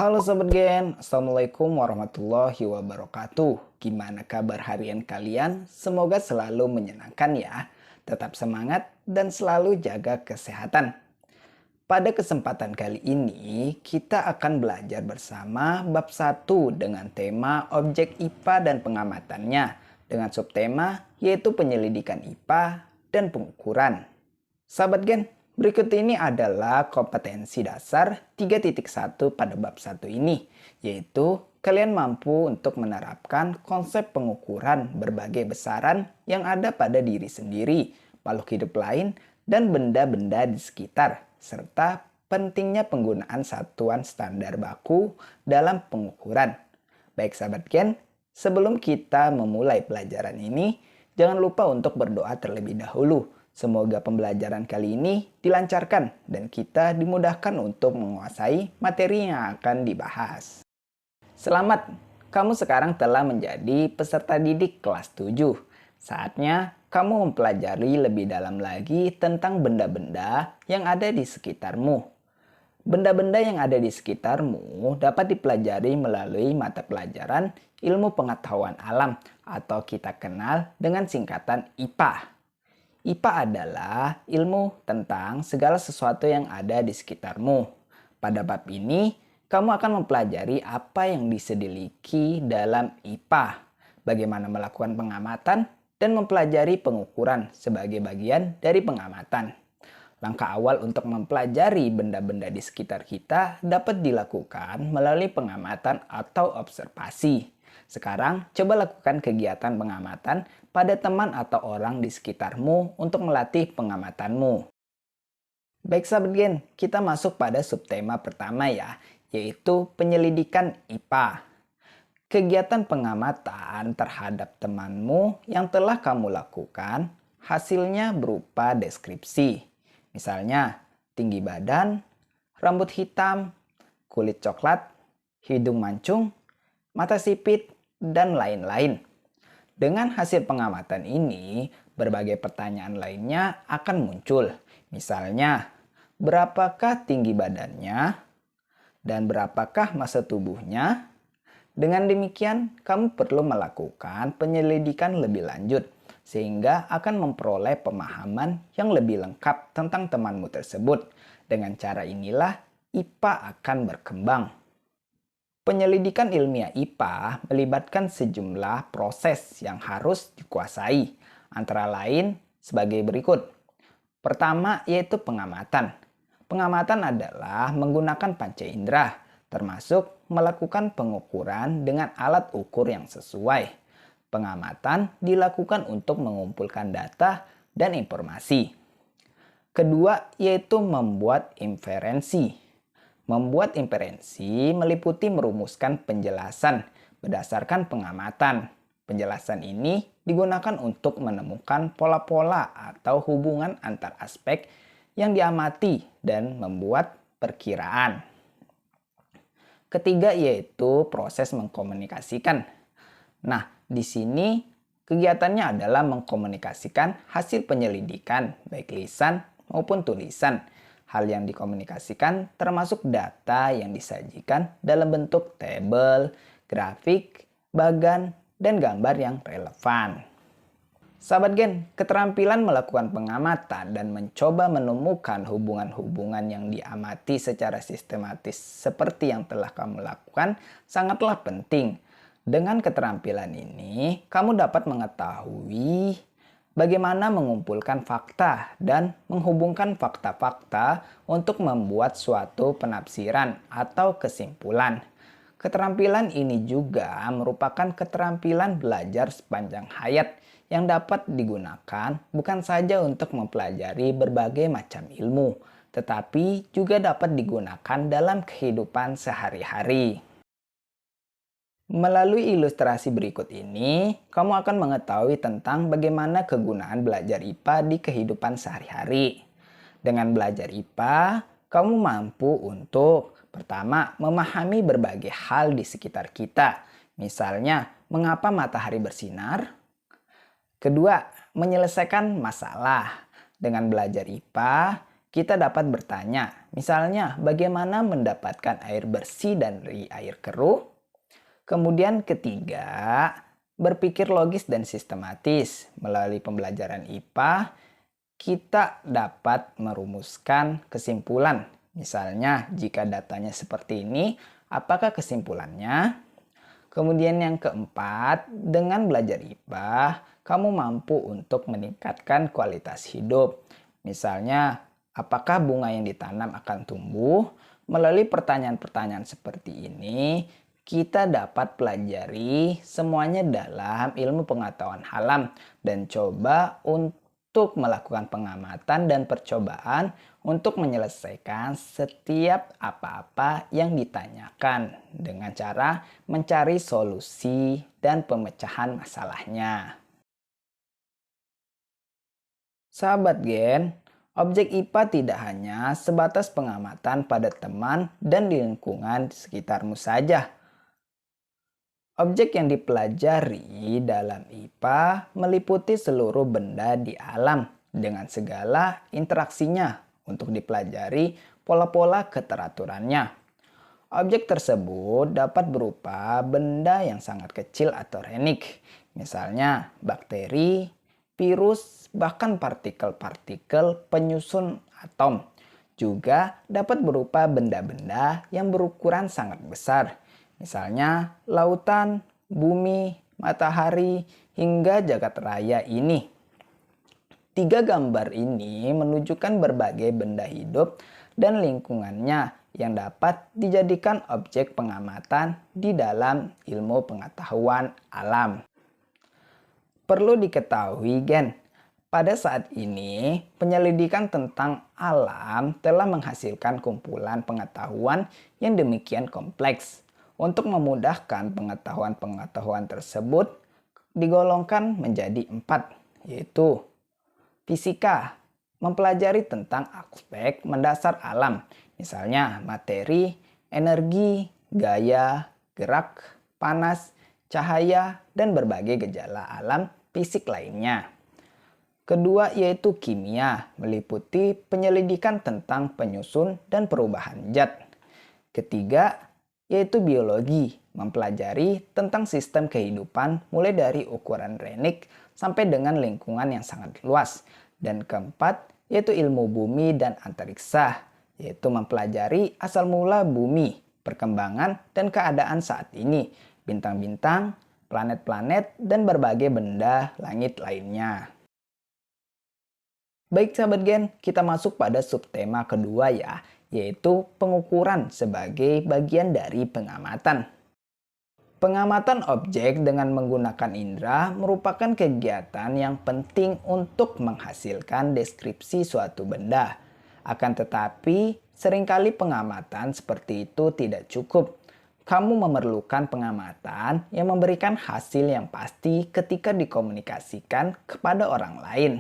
Halo Sobat Gen, Assalamualaikum warahmatullahi wabarakatuh. Gimana kabar harian kalian? Semoga selalu menyenangkan ya. Tetap semangat dan selalu jaga kesehatan. Pada kesempatan kali ini, kita akan belajar bersama bab 1 dengan tema objek IPA dan pengamatannya. Dengan subtema yaitu penyelidikan IPA dan pengukuran. Sahabat Gen, berikut ini adalah kompetensi dasar 3.1 pada bab 1 ini, yaitu kalian mampu untuk menerapkan konsep pengukuran berbagai besaran yang ada pada diri sendiri, makhluk hidup lain, dan benda-benda di sekitar, serta pentingnya penggunaan satuan standar baku dalam pengukuran. Baik sahabat Gen, sebelum kita memulai pelajaran ini, jangan lupa untuk berdoa terlebih dahulu. Semoga pembelajaran kali ini dilancarkan dan kita dimudahkan untuk menguasai materi yang akan dibahas. Selamat, kamu sekarang telah menjadi peserta didik kelas 7. Saatnya kamu mempelajari lebih dalam lagi tentang benda-benda yang ada di sekitarmu. Benda-benda yang ada di sekitarmu dapat dipelajari melalui mata pelajaran ilmu pengetahuan alam atau kita kenal dengan singkatan IPA. IPA adalah ilmu tentang segala sesuatu yang ada di sekitarmu. Pada bab ini, kamu akan mempelajari apa yang diselidiki dalam IPA, bagaimana melakukan pengamatan, dan mempelajari pengukuran sebagai bagian dari pengamatan. Langkah awal untuk mempelajari benda-benda di sekitar kita dapat dilakukan melalui pengamatan atau observasi. Sekarang, coba lakukan kegiatan pengamatan pada teman atau orang di sekitarmu untuk melatih pengamatanmu. Baik sahabat Gen, kita masuk pada subtema pertama ya, yaitu penyelidikan IPA. Kegiatan pengamatan terhadap temanmu yang telah kamu lakukan, hasilnya berupa deskripsi. Misalnya, tinggi badan, rambut hitam, kulit coklat, hidung mancung, mata sipit, dan lain-lain. Dengan hasil pengamatan ini, berbagai pertanyaan lainnya akan muncul. Misalnya, berapakah tinggi badannya? Dan berapakah massa tubuhnya? Dengan demikian, kamu perlu melakukan penyelidikan lebih lanjut, sehingga akan memperoleh pemahaman yang lebih lengkap tentang temanmu tersebut. Dengan cara inilah, IPA akan berkembang. Penyelidikan ilmiah IPA melibatkan sejumlah proses yang harus dikuasai, antara lain sebagai berikut. Pertama yaitu pengamatan. Pengamatan adalah menggunakan panca indera, termasuk melakukan pengukuran dengan alat ukur yang sesuai. Pengamatan dilakukan untuk mengumpulkan data dan informasi. Kedua yaitu membuat inferensi. Membuat inferensi meliputi merumuskan penjelasan berdasarkan pengamatan. Penjelasan ini digunakan untuk menemukan pola-pola atau hubungan antar aspek yang diamati dan membuat perkiraan. Ketiga yaitu proses mengkomunikasikan. Nah, di sini kegiatannya adalah mengkomunikasikan hasil penyelidikan baik lisan maupun tulisan. Hal yang dikomunikasikan termasuk data yang disajikan dalam bentuk tabel, grafik, bagan, dan gambar yang relevan. Sahabat Gen, keterampilan melakukan pengamatan dan mencoba menemukan hubungan-hubungan yang diamati secara sistematis seperti yang telah kamu lakukan sangatlah penting. Dengan keterampilan ini, kamu dapat mengetahui bagaimana mengumpulkan fakta dan menghubungkan fakta-fakta untuk membuat suatu penafsiran atau kesimpulan. Keterampilan ini juga merupakan keterampilan belajar sepanjang hayat yang dapat digunakan bukan saja untuk mempelajari berbagai macam ilmu, tetapi juga dapat digunakan dalam kehidupan sehari-hari. Melalui ilustrasi berikut ini, kamu akan mengetahui tentang bagaimana kegunaan belajar IPA di kehidupan sehari-hari. Dengan belajar IPA, kamu mampu untuk pertama, memahami berbagai hal di sekitar kita. Misalnya, mengapa matahari bersinar? Kedua, menyelesaikan masalah. Dengan belajar IPA, Kita dapat bertanya, misalnya bagaimana mendapatkan air bersih dari air keruh. Kemudian ketiga, berpikir logis dan sistematis. Melalui pembelajaran IPA, kita dapat merumuskan kesimpulan. Misalnya, jika datanya seperti ini, apakah kesimpulannya? Kemudian yang keempat, dengan belajar IPA, kamu mampu untuk meningkatkan kualitas hidup. Misalnya, apakah bunga yang ditanam akan tumbuh? Melalui pertanyaan-pertanyaan seperti ini, kita dapat pelajari semuanya dalam ilmu pengetahuan alam dan coba untuk melakukan pengamatan dan percobaan untuk menyelesaikan setiap apa-apa yang ditanyakan dengan cara mencari solusi dan pemecahan masalahnya. Sahabat Gen, objek IPA tidak hanya sebatas pengamatan pada teman dan di lingkungan di sekitarmu saja. Objek yang dipelajari dalam IPA meliputi seluruh benda di alam dengan segala interaksinya untuk dipelajari pola-pola keteraturannya. Objek tersebut dapat berupa benda yang sangat kecil atau renik, misalnya bakteri, virus, bahkan partikel-partikel penyusun atom. Juga dapat berupa benda-benda yang berukuran sangat besar, misalnya lautan, bumi, matahari, hingga jagat raya ini. Tiga gambar ini menunjukkan berbagai benda hidup dan lingkungannya yang dapat dijadikan objek pengamatan di dalam ilmu pengetahuan alam. Perlu diketahui, Gen, pada saat ini penyelidikan tentang alam telah menghasilkan kumpulan pengetahuan yang demikian kompleks. Untuk memudahkan pengetahuan-pengetahuan tersebut digolongkan menjadi 4, yaitu fisika, mempelajari tentang aspek mendasar alam, misalnya materi, energi, gaya, gerak, panas, cahaya, dan berbagai gejala alam fisik lainnya. Kedua yaitu kimia, meliputi penyelidikan tentang penyusun dan perubahan zat. Ketiga yaitu biologi, mempelajari tentang sistem kehidupan mulai dari ukuran renik sampai dengan lingkungan yang sangat luas. Dan keempat yaitu ilmu bumi dan antariksa, yaitu mempelajari asal mula bumi, perkembangan dan keadaan saat ini, bintang-bintang, planet-planet, dan berbagai benda langit lainnya. Baik sahabat Gen, kita masuk pada subtema kedua ya, yaitu pengukuran sebagai bagian dari pengamatan. Pengamatan objek dengan menggunakan indera merupakan kegiatan yang penting untuk menghasilkan deskripsi suatu benda. Akan tetapi, seringkali pengamatan seperti itu tidak cukup. Kamu memerlukan pengamatan yang memberikan hasil yang pasti ketika dikomunikasikan kepada orang lain.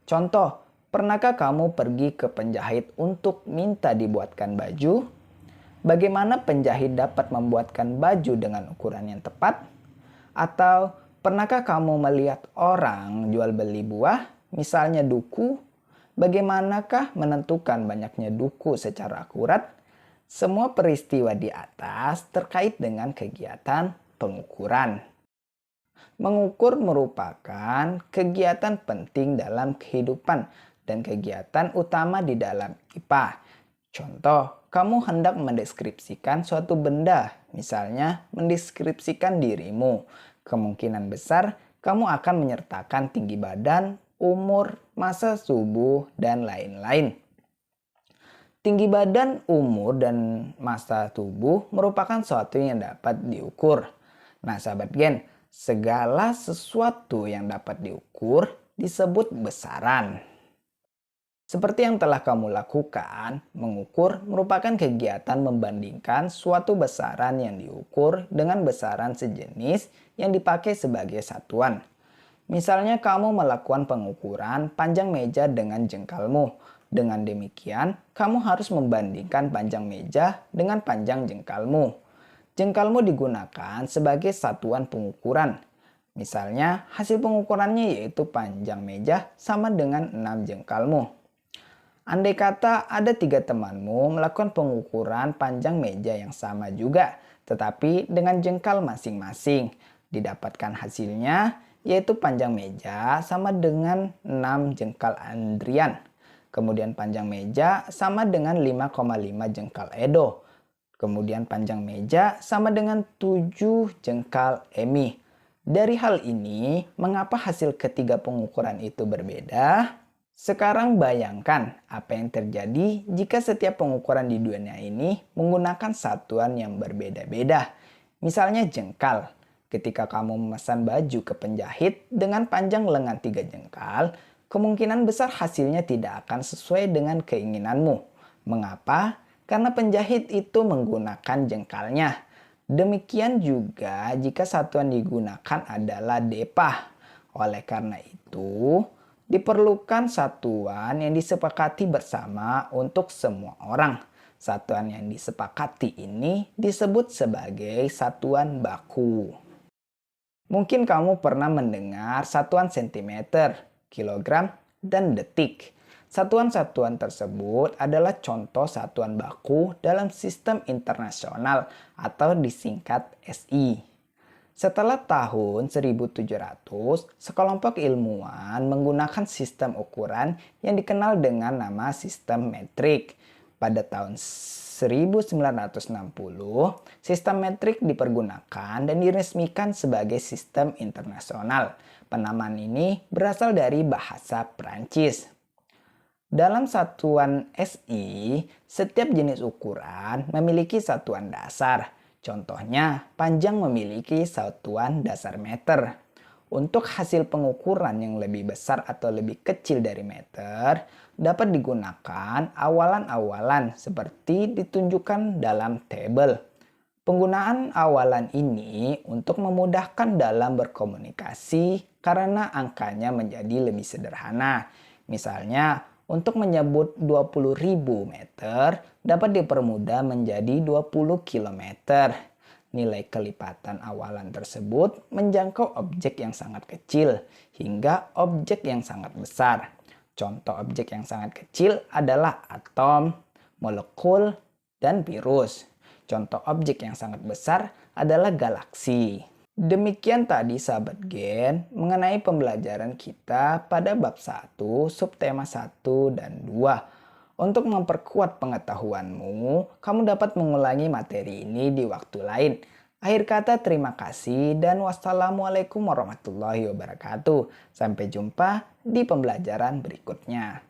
Contoh, pernahkah kamu pergi ke penjahit untuk minta dibuatkan baju? Bagaimana penjahit dapat membuatkan baju dengan ukuran yang tepat? Atau pernahkah kamu melihat orang jual beli buah, misalnya duku? Bagaimanakah menentukan banyaknya duku secara akurat? Semua peristiwa di atas terkait dengan kegiatan pengukuran. Mengukur merupakan kegiatan penting dalam kehidupan dan kegiatan utama di dalam IPA. Contoh, kamu hendak mendeskripsikan suatu benda, misalnya mendeskripsikan dirimu. Kemungkinan besar kamu akan menyertakan tinggi badan, umur, masa tubuh, dan lain-lain. Tinggi badan, umur, dan masa tubuh merupakan sesuatu yang dapat diukur. Nah sahabat Gen, segala sesuatu yang dapat diukur disebut besaran. Seperti yang telah kamu lakukan, mengukur merupakan kegiatan membandingkan suatu besaran yang diukur dengan besaran sejenis yang dipakai sebagai satuan. Misalnya kamu melakukan pengukuran panjang meja dengan jengkalmu. Dengan demikian, kamu harus membandingkan panjang meja dengan panjang jengkalmu. Jengkalmu digunakan sebagai satuan pengukuran. Misalnya, hasil pengukurannya yaitu panjang meja sama dengan 6 jengkalmu. Andai kata ada 3 temanmu melakukan pengukuran panjang meja yang sama juga, tetapi dengan jengkal masing-masing. Didapatkan hasilnya, yaitu panjang meja sama dengan 6 jengkal Andrian. Kemudian panjang meja sama dengan 5,5 jengkal Edo. Kemudian panjang meja sama dengan 7 jengkal Emi. Dari hal ini, mengapa hasil ketiga pengukuran itu berbeda? Sekarang bayangkan apa yang terjadi jika setiap pengukuran di dunia ini menggunakan satuan yang berbeda-beda. Misalnya jengkal. Ketika kamu memesan baju ke penjahit dengan panjang lengan 3 jengkal, kemungkinan besar hasilnya tidak akan sesuai dengan keinginanmu. Mengapa? Karena penjahit itu menggunakan jengkalnya. Demikian juga jika satuan digunakan adalah depah. Oleh karena itu, diperlukan satuan yang disepakati bersama untuk semua orang. Satuan yang disepakati ini disebut sebagai satuan baku. Mungkin kamu pernah mendengar satuan sentimeter, kilogram, dan detik. Satuan-satuan tersebut adalah contoh satuan baku dalam sistem internasional atau disingkat SI. Setelah tahun 1700, sekelompok ilmuwan menggunakan sistem ukuran yang dikenal dengan nama sistem metrik. Pada tahun 1960, sistem metrik dipergunakan dan diresmikan sebagai sistem internasional. Penamaan ini berasal dari bahasa Prancis. Dalam satuan SI, setiap jenis ukuran memiliki satuan dasar. Contohnya, panjang memiliki satuan dasar meter. Untuk hasil pengukuran yang lebih besar atau lebih kecil dari meter, dapat digunakan awalan-awalan seperti ditunjukkan dalam tabel. Penggunaan awalan ini untuk memudahkan dalam berkomunikasi karena angkanya menjadi lebih sederhana. Misalnya, untuk menyebut 20.000 meter dapat dipermudah menjadi 20 km. Nilai kelipatan awalan tersebut menjangkau objek yang sangat kecil hingga objek yang sangat besar. Contoh objek yang sangat kecil adalah atom, molekul, dan virus. Contoh objek yang sangat besar adalah galaksi. Demikian tadi sahabat Gen mengenai pembelajaran kita pada bab 1, subtema 1 dan 2. Untuk memperkuat pengetahuanmu, kamu dapat mengulangi materi ini di waktu lain. Akhir kata terima kasih dan wassalamualaikum warahmatullahi wabarakatuh. Sampai jumpa di pembelajaran berikutnya.